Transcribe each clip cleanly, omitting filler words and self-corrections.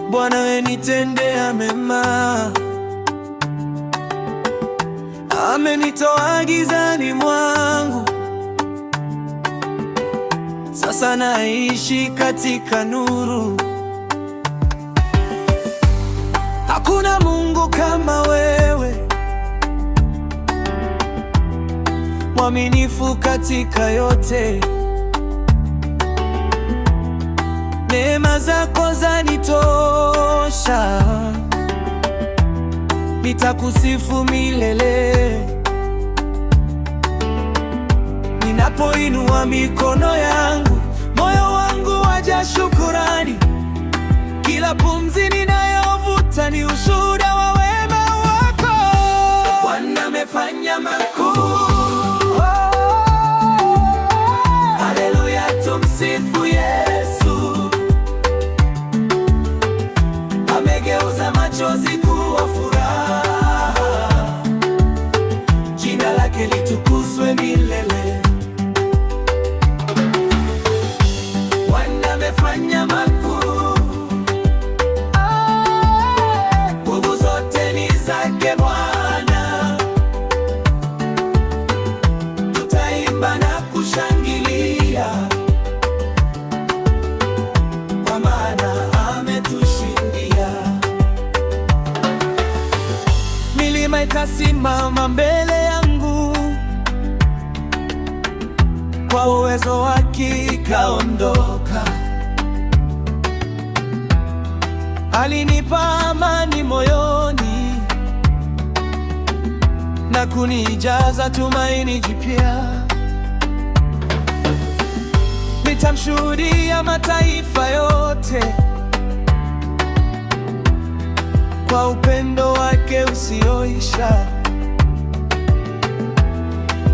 Bwana amenitendea mema, amenitoa gizani mwangu, sasa naishi katika nuru. Hakuna Mungu kama wewe, mwaminifu katika yote. Neema zako zanitosha, nitakusifu milele. Ninapoinua mikono yangu, moyo wangu wajaa shukrani. Kila pumzi ninayovuta ni ushuhuda wa wema wako. Bwana amefanya makuu. Haleluya, tumsifu Yesu. Amegeuza machozi kuwa furaha, jina lake litukuzwe milele. Bwana amefanya makuu, nguvu zote ni zake Bwana. Tutaimba na kushangilia, kwa maana ametushindia. Milima itasimama mbele yangu, kwa uwezo wake ikaondoka. Alinipa amani moyoni na kunijaza tumaini jipya. Nitamshuhudia mataifa yote, kwa upendo wake usioisha.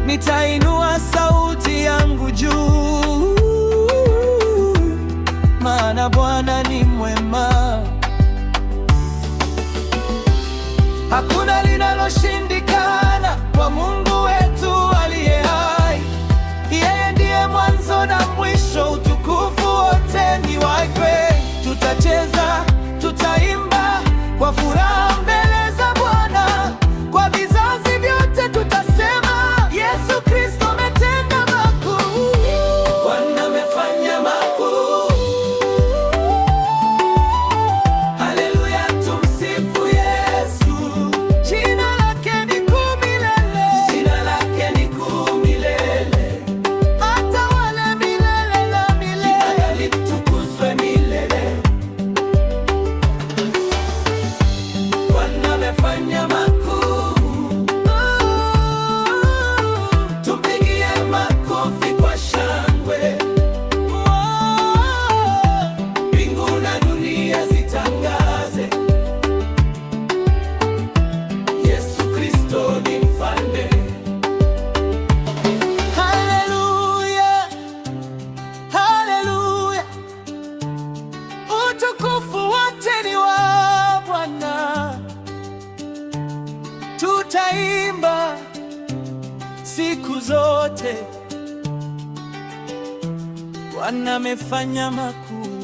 Nitainua sauti yangu juu, maana Bwana ni mwema. Hakuna linaloshindikana kwa Mungu wetu aliye hai. Yeye ndiye mwanzo na mwisho, utukufu wote ni wake. Tutacheza, tutaimba kwa furaha mbele za Bwana, kwa vizazi vyote tutasema, Yesu Kristo ametenda makuu. Bwana amefanya makuu. Haleluya, tumsifu Yesu. Jina lake ni kuu milele, jina lake ni kuu milele. Atawale milele na milele, jina litukuzwe milele. Bwana amefanya makuu. Tumpigie makofi kwa shangwe. Mbingu na dunia zitangaze, Yesu Kristo ni mfalme. Haleluya, haleluya, utukufu wote ni wa Bwana. Tutaimba siku zote, Bwana amefanya makuu.